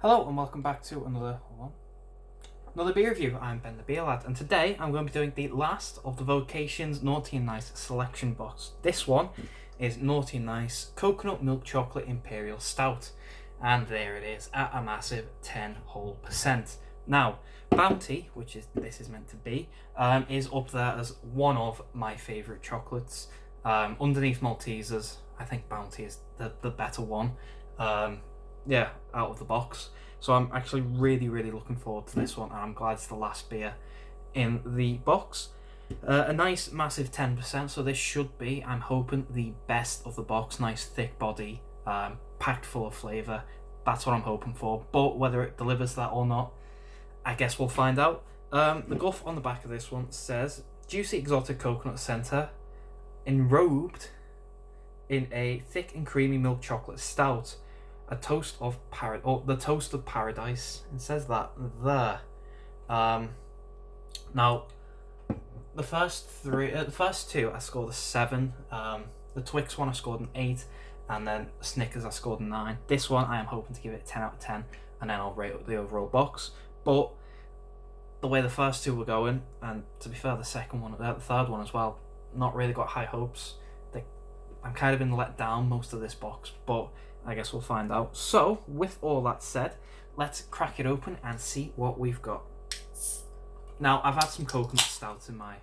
Hello and welcome back to another beer review. I'm Ben the Beer Lad, and today I'm going to be doing the last of the Vocation's Naughty and Nice selection box. This one is Naughty and Nice Coconut Milk Chocolate Imperial Stout, and there it is at a massive 10%. Now, Bounty, which is this is meant to be, is up there as one of my favourite chocolates. Underneath Maltesers, I think Bounty is the better one. Out of the box. So I'm actually really looking forward to this one, and I'm glad it's the last beer in the box. A nice massive 10%, so this should be, I'm hoping, the best of the box. Nice thick body, packed full of flavour. That's what I'm hoping for, but whether it delivers that or not, I guess we'll find out. The guff on the back of this one says, juicy exotic coconut centre, enrobed in a thick and creamy milk chocolate stout. The toast of paradise. It says that there. Now, the first two I scored a 7. The Twix one I scored an 8, and then Snickers I scored a 9. This one I am hoping to give it a 10 out of 10, and then I'll rate the overall box. But the way the first two were going, and to be fair, the third one as well, not really got high hopes. I'm kind of been let down most of this box, but I guess we'll find out. So, with all that said, let's crack it open and see what we've got. Now, I've had some coconut stouts in my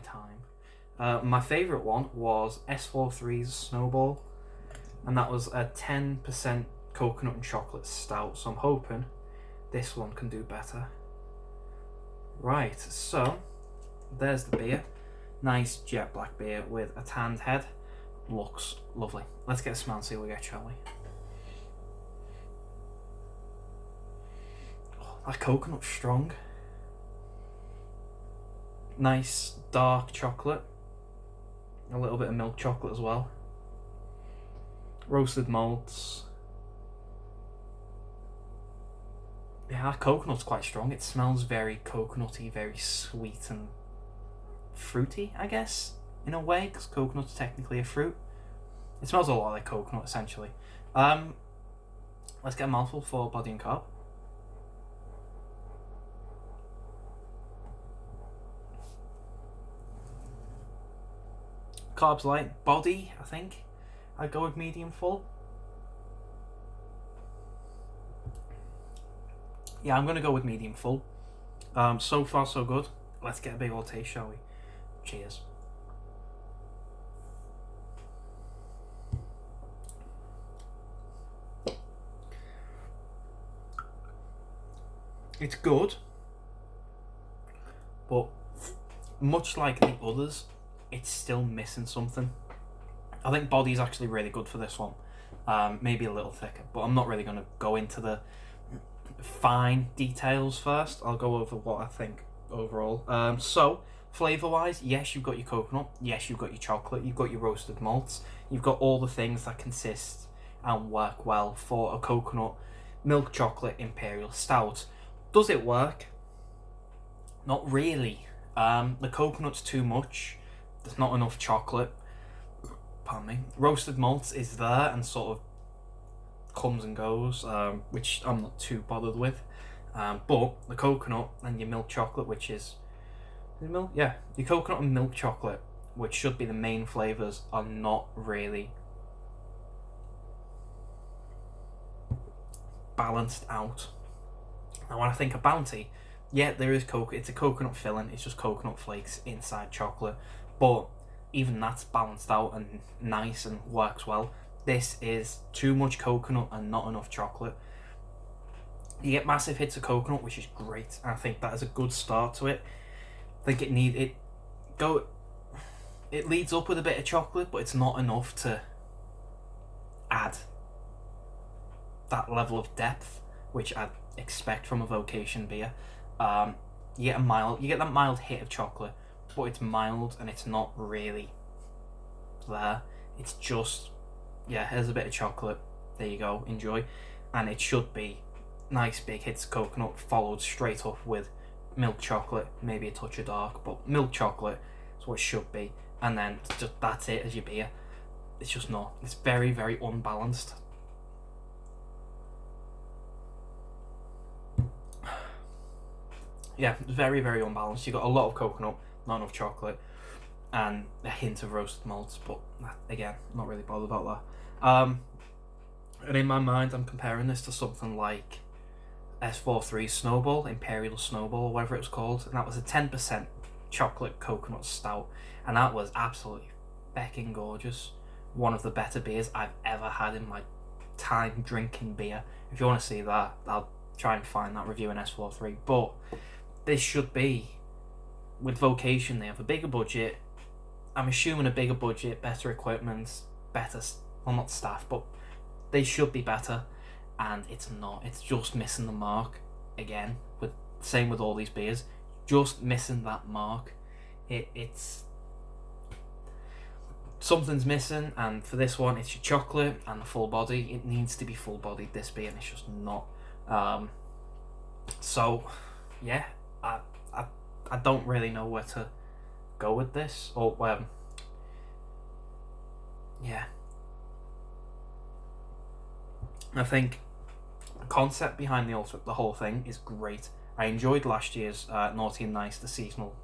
time. My favourite one was S43's Snowball, and that was a 10% coconut and chocolate stout, so I'm hoping this one can do better. Right, so, there's the beer. Nice jet black beer with a tanned head. Looks lovely. Let's get a smell and see what we get, shall we? Oh, that coconut's strong. Nice dark chocolate. A little bit of milk chocolate as well. Roasted malts. Yeah, that coconut's quite strong. It smells very coconutty, very sweet and fruity, I guess, in a way, because coconut's technically a fruit. It smells a lot like coconut, essentially. Let's get a mouthful for body and carb. Carbs light. Body, I think I'd go with medium full. Yeah, I'm going to go with medium full. So far so good. Let's get a big old taste, shall we? Cheers. It's good, but much like the others, it's still missing something. I think body's actually really good for this one. Maybe a little thicker, but I'm not really going to go into the fine details first. I'll go over what I think overall. So, flavour-wise, yes, you've got your coconut, yes, you've got your chocolate, you've got your roasted malts, you've got all the things that consist and work well for a coconut milk chocolate imperial stout. Does it work? Not really. The coconut's too much. There's not enough chocolate. Pardon me. Roasted malts is there and sort of comes and goes, which I'm not too bothered with. But the coconut and your milk chocolate, which is milk, yeah, your coconut and milk chocolate, which should be the main flavors, are not really balanced out. Now, when I think of Bounty, yeah, there is it's a coconut filling. It's just coconut flakes inside chocolate, but even that's balanced out and nice and works well. This is too much coconut and not enough chocolate. You get massive hits of coconut, which is great. I think that is a good start to it. I think it leads up with a bit of chocolate, but it's not enough to add that level of depth, which I'd expect from a Vocation beer. You get that mild hit of chocolate, but it's mild and it's not really there. It's just, yeah, here's a bit of chocolate, there you go, enjoy. And it should be nice big hits of coconut followed straight up with milk chocolate, maybe a touch of dark, but milk chocolate is what it should be. And then just that's it as your beer. It's just not. It's very unbalanced. Yeah, very, very unbalanced. You got a lot of coconut, not enough chocolate, and a hint of roasted malts. But again, not really bothered about that. And in my mind, I'm comparing this to something like S43 Snowball, Imperial Snowball, or whatever it was called, and that was a 10% chocolate coconut stout, and that was absolutely fecking gorgeous. One of the better beers I've ever had in my time drinking beer. If you want to see that, I'll try and find that review in S43. But this should be, with Vocation, they have a bigger budget. I'm assuming a bigger budget, better equipment, better, well, not staff, but they should be better, and it's not. It's just missing the mark again. Same with all these beers, just missing that mark. It's something's missing, and for this one, it's your chocolate and the full body. It needs to be full bodied, this beer, and it's just not. So, yeah, I don't really know where to go with this, or yeah. I think the concept behind the whole thing is great. I enjoyed last year's Naughty and Nice, the seasonal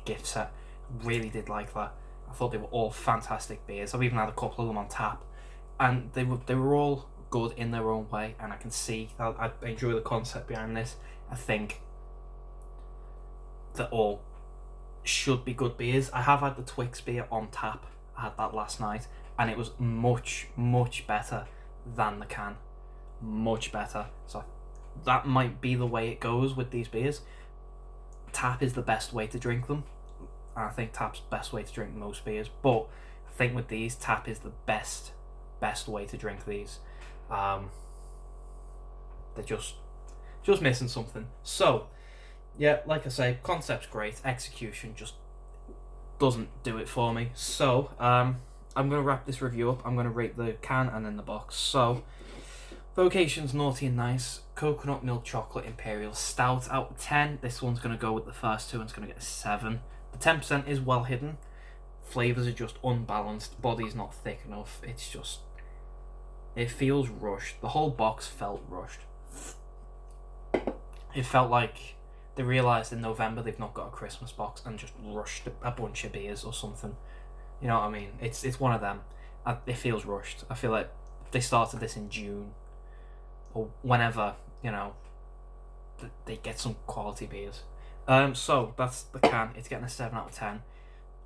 gift set. Really did like that. I thought they were all fantastic beers. I've even had a couple of them on tap, and they were all good in their own way. And I can see that I enjoy the concept behind this. I think that all should be good beers. I have had the Twix beer on tap. I had that last night, and it was much, much better than the can. Much better. So that might be the way it goes with these beers. Tap is the best way to drink them. I think tap's the best way to drink most beers, but I think with these, tap is the best way to drink these. They're just missing something. So yeah, like I say, concept's great, execution just doesn't do it for me. So I'm gonna wrap this review up. I'm gonna rate the can and then the box. So Vocation's Naughty and Nice Coconut Milk Chocolate Imperial Stout out of 10. This one's gonna go with the first two and it's gonna get a 7. The 10% is well hidden. Flavors are just unbalanced. Body's not thick enough. It feels rushed. The whole box felt rushed. It felt like they realised in November they've not got a Christmas box and just rushed a bunch of beers or something. You know what I mean? It's one of them. It feels rushed. I feel like they started this in June or whenever, they get some quality beers. So that's the can. It's getting a 7 out of 10.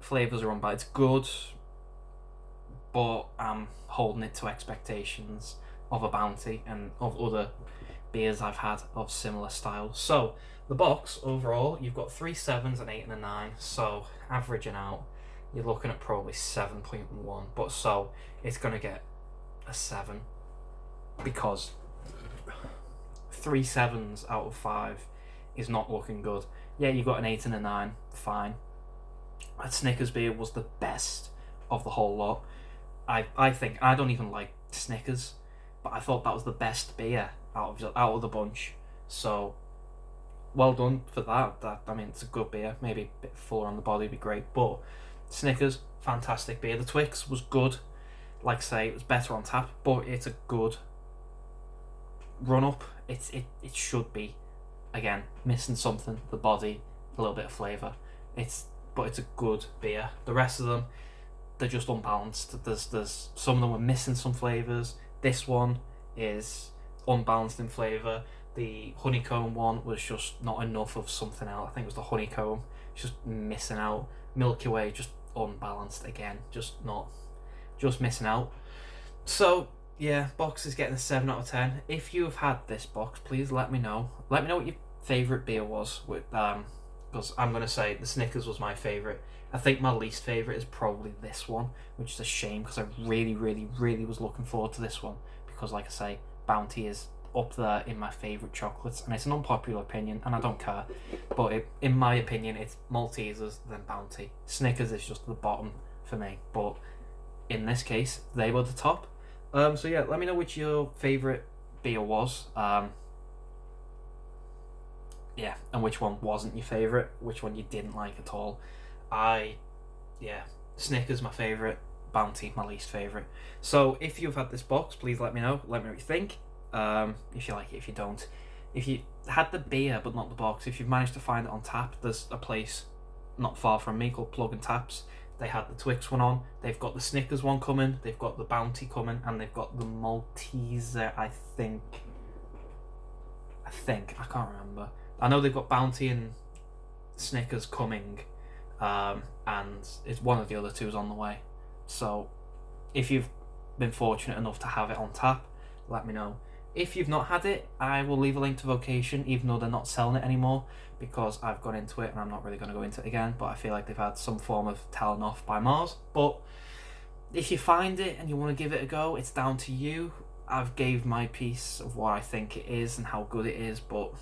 Flavours are on by. It's good, but I'm holding it to expectations of a Bounty and of other beers I've had of similar style. So the box overall, you've got 3 7s, an 8 and a 9. So averaging out, you're looking at probably 7.1. But so it's gonna get a 7 because 3 7s out of 5 is not looking good. Yeah, you got an 8 and a 9, fine. That Snickers beer was the best of the whole lot. I think I don't even like Snickers, but I thought that was the best beer out of the bunch. So well done for that. I mean, it's a good beer. Maybe a bit fuller on the body would be great, but Snickers, fantastic beer. The Twix was good. Like I say, it was better on tap, but it's a good run up. It should be. Again, missing something, the body, a little bit of flavour. But it's a good beer. The rest of them, they're just unbalanced. There's some of them are missing some flavours. This one is unbalanced in flavour. The honeycomb one was just not enough of something else. I think it was the honeycomb. Just missing out. Milky Way, just unbalanced again. Just missing out. So yeah, box is getting a 7 out of 10. If you have had this box, please let me know. Let me know what your favourite beer was. Because I'm going to say the Snickers was my favourite. I think my least favourite is probably this one, which is a shame because I really, really, really was looking forward to this one. Because like I say, Bounty is up there in my favourite chocolates, and it's an unpopular opinion, and I don't care. But in my opinion, it's Maltesers then Bounty. Snickers is just the bottom for me. But in this case, they were the top. So yeah, let me know which your favourite beer was. Yeah, and which one wasn't your favourite, which one you didn't like at all. Snickers my favourite, Bounty my least favourite. So if you've had this box, please let me know. Let me know what you think. If you like it, if you don't, if you had the beer but not the box, if you've managed to find it on tap, there's a place not far from me called Plug and Taps. They had the Twix one on. They've got the Snickers one coming. They've got the Bounty coming, and they've got the Malteser. I think I can't remember. I know they've got Bounty and Snickers coming, and it's one of the other two is on the way. So, if you've been fortunate enough to have it on tap, let me know. If you've not had it, I will leave a link to Vocation, even though they're not selling it anymore, because I've gone into it and I'm not really going to go into it again, but I feel like they've had some form of telling off by Mars. But if you find it and you want to give it a go, it's down to you. I've gave my piece of what I think it is and how good it is, but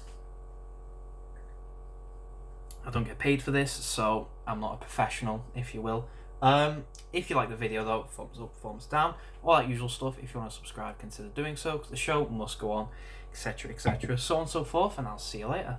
I don't get paid for this, so I'm not a professional, if you will. If you like the video though, thumbs up, thumbs down, all that usual stuff. If you want to subscribe, consider doing so, because the show must go on, etc, etc, so on and so forth, and I'll see you later.